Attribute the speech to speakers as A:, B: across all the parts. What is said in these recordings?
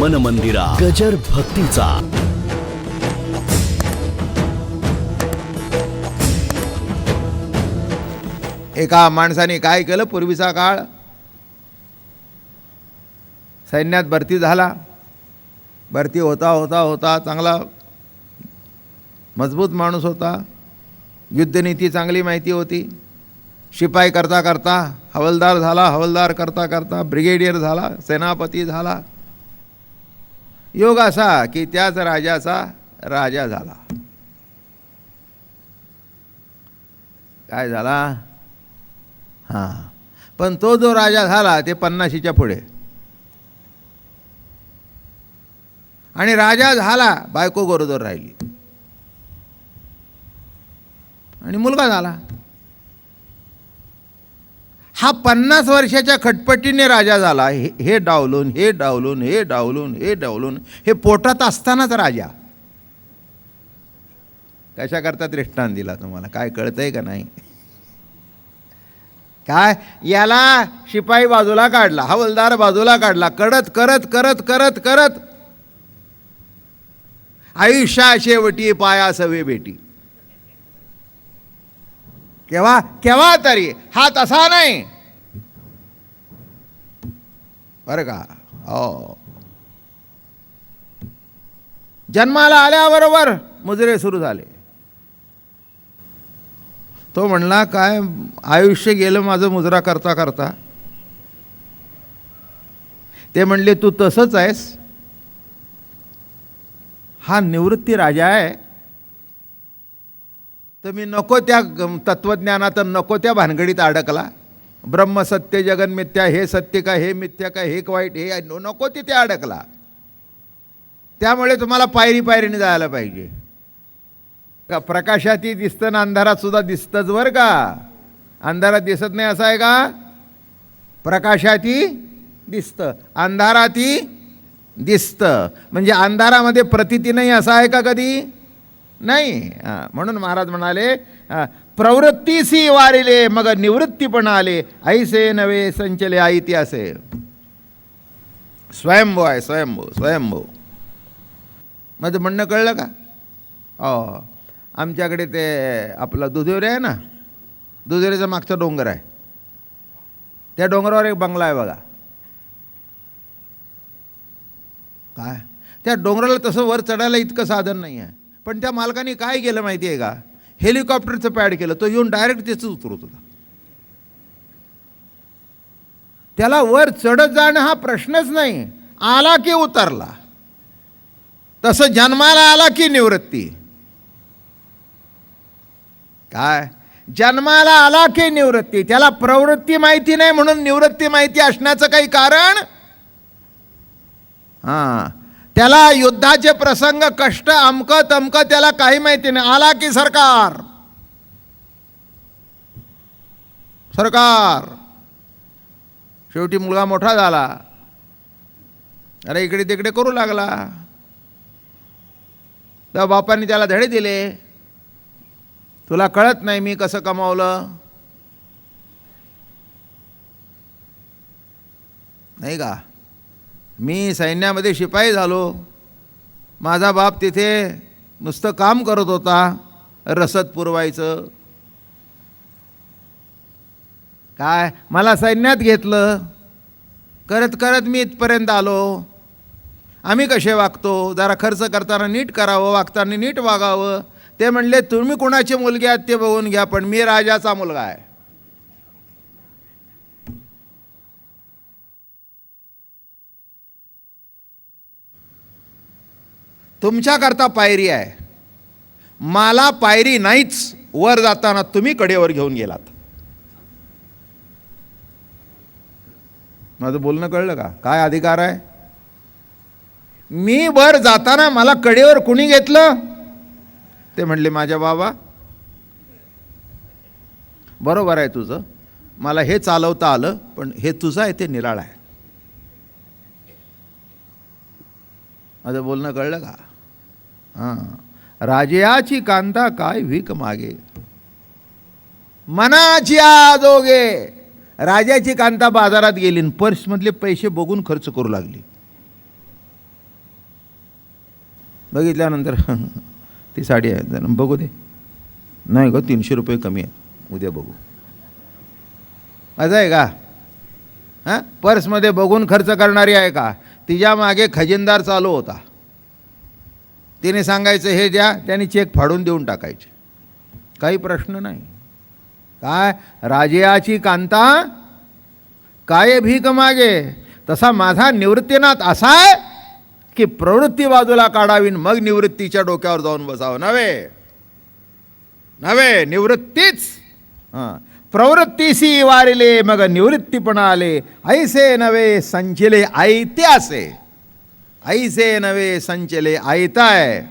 A: मन मंदिरा गजर भक्तीचा.
B: एका माणसाने काय केलं, पूर्वीचा काळ, सैन्यात भरती झाला. भरती होता होता होता चांगला मजबूत माणूस होता. युद्धनीती चांगली माहिती होती. शिपाई करता करता हवालदार झाला. हवालदार करता करता ब्रिगेडियर झाला. सेनापती झाला. योग असा की त्याच राजाचा राजा झाला. काय झाला? हां, पण तो जो राजा झाला ते 50च्या पुढे. आणि राजा झाला, बायको गरोदर राहिली आणि मुलगा झाला. हा 50 वर्षाच्या खटपटीने राजा झाला. हे डावलून हे डावलून हे डावलून हे डावलून, हे पोटात असतानाच राजा. कशा करता दृष्टांत दिला तुम्हाला, काय कळतंय का नाही? काय, याला शिपाई बाजूला काढला, हवालदार बाजूला काढला, करत करत करत करत करत आयुष्या शेवटी पाया सवे भेटी. केव्हा केव्हा तरी, हा तसा नाही बरं का. हो, जन्माला आल्याबरोबर मुजरे सुरू झाले. तो म्हणला, काय आयुष्य गेलं माझं मुजरा करता करता. ते म्हणले, तू तसंच आहेस. हा निवृत्ती राजा आहे. तर मी नको त्या तत्वज्ञानात, नको त्या भानगडीत अडकला. ब्रह्म सत्य जगन मिथ्या, हे सत्य का हे मिथ्या का, हे वाईट हे नको तिथे अडकला. त्यामुळे तुम्हाला पायरी पायरीने जायला पाहिजे. का प्रकाशातही दिसतं ना अंधारात सुद्धा दिसतंच बरं का. अंधारात दिसत नाही असं आहे का? प्रकाशातही दिसतं, अंधारातही दिसतं. म्हणजे अंधारामध्ये प्रतीती नाही असं आहे का कधी? नाही. म्हणून महाराज म्हणाले, प्रवृत्तीसी वारिले मग निवृत्ती पण आले, ऐसे नवे संचले आईती असे. स्वयंभू आहे, स्वयंभू स्वयंभू. माझं म्हणणं कळलं का? हो, आमच्याकडे ते आपलं दुधेवरे आहे ना, दुधेवरेचा मागचा डोंगर आहे. त्या डोंगरावर एक बंगला आहे बघा. काय, त्या डोंगराला तसं वर चढायला इतकं साधन नाही आहे. पण त्या मालकाने काय केलं माहिती आहे का? हेलिकॉप्टरचं पॅड केलं. तो येऊन डायरेक्ट त्याच उतरत होता. त्याला वर चढत जाणं हा प्रश्नच नाही. आला की उतरला. तसं जन्माला आला की निवृत्ती. काय, जन्माला आला की निवृत्ती. त्याला प्रवृत्ती माहिती नाही म्हणून निवृत्ती माहिती असण्याचं काही कारण? हां, त्याला युद्धाचे प्रसंग, कष्ट, अमकं तमकं त्याला काही माहिती नाही. आला की सरकार सरकार. शेवटी मुलगा मोठा झाला. अरे इकडे तिकडे करू लागला. तर बापांनी त्याला धडे दिले. तुला कळत नाही मी कसं कमावलं, नाही का? मी सैन्यामध्ये शिपाई झालो. माझा बाप तिथे नुसतं काम करत होता, रसद पुरवायचं. काय, मला सैन्यात घेतलं. करत करत मी इथपर्यंत आलो. आम्ही कसे वागतो, जरा खर्च करताना नीट करावं, वागताना नीट वागावं. ते म्हणले, तुम्ही कोणाचे मुलगे आहेत ते बघून घ्या, पण मी राजाचा मुलगा आहे. तुमच्याकरता पायरी आहे, मला पायरी नाहीच. वर जाताना तुम्ही कडेवर घेऊन गेलात. माझं बोलणं कळलं का? काय अधिकार आहे? मी वर जाताना मला कडेवर कुणी घेतलं? ते म्हणले, माझ्या बाबा. बरोबर आहे तुझं, मला हे चालवता आलं, पण हे तुझं आहे ते निराळं आहे. माझं बोलणं कळलं का? हां, राजयाची कांता काय भीक मागे, मनाची आजोगे. राजाची कांता बाजारात गेली, पर्समधले पैसे बघून खर्च करू लागली. बघितल्यानंतर ती साडी आहे, जरा बघू दे. नाही गं, 300 रुपये कमी आहे, उद्या बघू. असं आहे का? हां, पर्समध्ये बघून खर्च करणारी आहे का? तिच्या मागे खजिनदार चालू होता. तिने सांगायचं हे द्या, त्याने चेक फाडून देऊन टाकायचे, काही प्रश्न नाही. काय राजयाची कांता काय भीक मागे, तसा माझा निवृत्तीनाथ असा आहे की प्रवृत्ती बाजूला काढावीन मग निवृत्तीच्या डोक्यावर जाऊन बसावं. नव्हे नव्हे, निवृत्तीच. हां, प्रवृत्तीसी वारिले मग निवृत्तीपणा आले. ऐसे नवे संचिले ऐते असे, ऐसे नवे संचले ऐताय.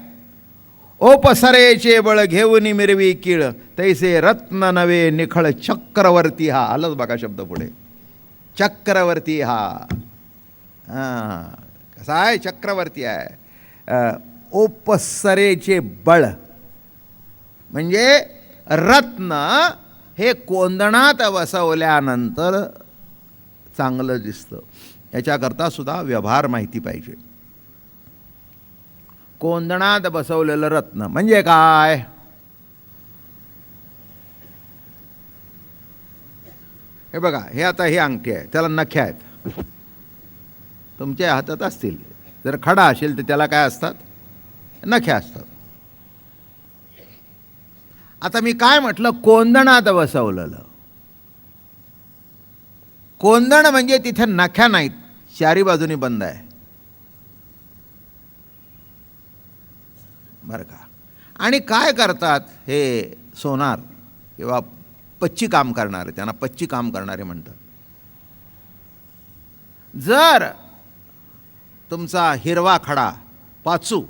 B: ओपसरेचे बळ घेऊन मिरवी कीळ, तैसे रत्न नवे निखळ चक्रवर्ती हा. आलंच बघा शब्द पुढे, चक्रवर्ती हा. हां, कसा आहे? चक्रवर्ती आहे. ओपसरेचे बळ म्हणजे रत्न हे कोंदणात बसवल्यानंतर चांगलं दिसतं. याच्याकरता सुद्धा व्यवहार माहिती पाहिजे. कोंदणात बसवलेलं रत्न म्हणजे काय? हे बघा, हे आता ही अंगठी आहे, त्याला नख्या आहेत. तुमच्या हातात असतील. जर खडा असेल तर त्याला काय असतात? नख्या असतात. आता मी काय म्हटलं? कोंदणात बसवलेलं. कोंदण म्हणजे तिथे नख्या नाहीत, चारी बाजूनी बंद आहे, बरं का. आणि काय करतात हे सोनार किंवा पच्ची काम करणारे, त्यांना पच्ची काम करणारे म्हणतात. जर तुमचा हिरवा खडा पाचू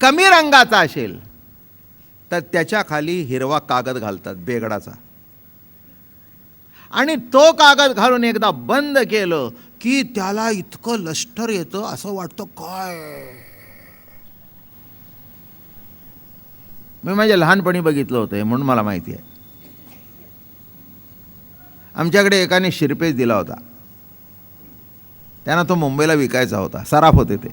B: कमी रंगाचा असेल तर त्याच्या खाली हिरवा कागद घालतात बेगडाचा, आणि तो कागद घालून एकदा बंद केलं की त्याला इतकं लष्टर येतं, असं वाटतं काय. मी माझ्या लहानपणी बघितलं होतं म्हणून मला माहिती आहे. आमच्याकडे एकाने शिरपेच दिला होता, त्यांना तो मुंबईला विकायचा होता, सराफ होते ते.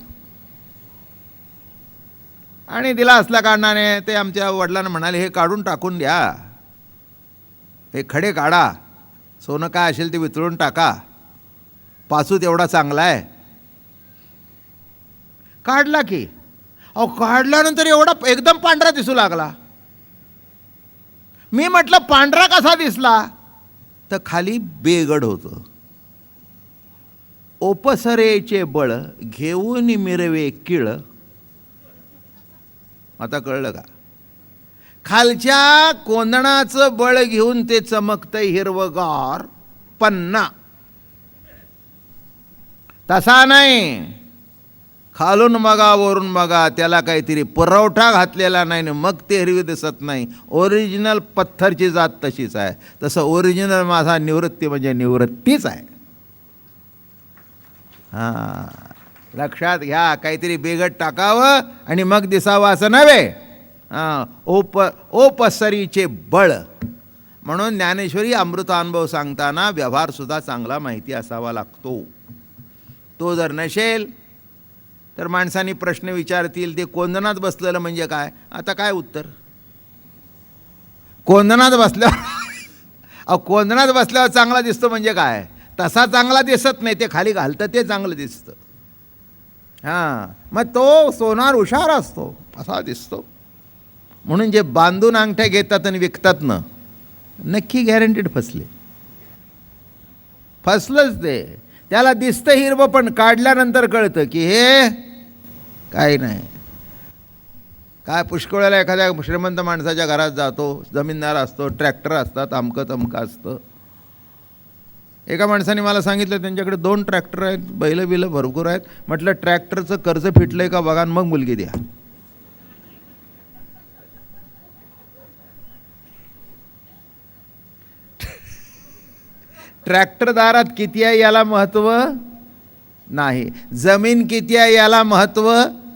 B: आणि दिला असल्या कारणाने ते आमच्या वडिलांना म्हणाले हे काढून टाकून द्या, हे खडे काढा, सोनं काय असेल ते वितळून टाका, पाचू तेवढा चांगला आहे. काढला की अहो, काढल्यानंतर एवढा एकदम पांढरा दिसू लागला. मी म्हटलं पांढरा कसा दिसला? तर खाली बेगड होतं. ओपसरेचे बळ घेऊन मिरवे किळ. आता कळलं का? खालच्या कोंदणाचं बळ घेऊन ते चमकतंय हिरवगार पन्ना. तसा नाही, खालून बघा वरून बघा, त्याला काहीतरी पुरवठा घातलेला नाही ना मग ते हिरवी दिसत नाही. ओरिजिनल पत्थरची जात तशीच आहे. तसं ओरिजिनल माझा निवृत्ती म्हणजे निवृत्तीच आहे. हां, लक्षात घ्या. काहीतरी बेगट टाकावं आणि मग दिसावं असं नव्हे. हां, ओपसरीचे बळ. म्हणून ज्ञानेश्वरी अमृतानुभव सांगताना व्यवहारसुद्धा चांगला माहिती असावा लागतो. तो जर नसेल तर माणसांनी प्रश्न विचारतील ते कोंदणात बसलेलं म्हणजे काय. आता काय उत्तर? कोंदणात बसल्यावर कोंदणात बसल्यावर चांगला दिसतो म्हणजे काय? तसा चांगला दिसत नाही, ते खाली घालतं ते चांगलं दिसतं. हां, मग तो सोनार हुशार असतो असा दिसतो. म्हणून जे बांधून अंगठ्या घेतात आणि विकतात ना, नक्की गॅरंटीड फसले. फसलंच ते. त्याला दिसतं हिरवं पण काढल्यानंतर कळतं की हे काही नाही. काय पुष्कळ वेळेला एखाद्या श्रीमंत माणसाच्या घरात जातो, जमीनदार असतो, ट्रॅक्टर असतात, अमकं तमकं असतं. एका माणसाने मला सांगितलं त्यांच्याकडे 2 ट्रॅक्टर आहेत, बैल बिलं भरपूर आहेत. म्हटलं ट्रॅक्टरचं कर्ज फिटलंय का बघा मग मुलगी द्या. ट्रॅक्टरदारात किती आहे याला महत्त्व नाही, जमीन किती आहे याला महत्त्व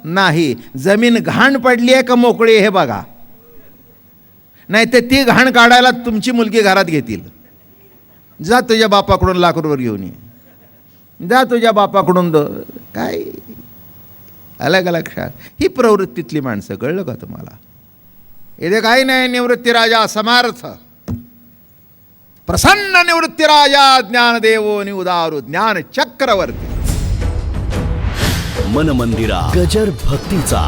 B: नाही. जमीन घाण पडली आहे का मोकळी हे बघा. नाही तर ती घाण काढायला तुमची मुलगी घरात घेतील. जा तुझ्या बापाकडून लाख रुपये घेऊन ये, जा तुझ्या बापाकडून काय. अलग लक्षात. ही प्रवृत्तीतली माणसं, कळलं का तुम्हाला? इथे काही नाही. निवृत्तीराजा समर्थ, प्रसन्न निवृत्तीराजा, ज्ञानदेवो निउदारू, ज्ञान चक्रवर्ती.
A: मन मंदिरा गजर भक्तीचा.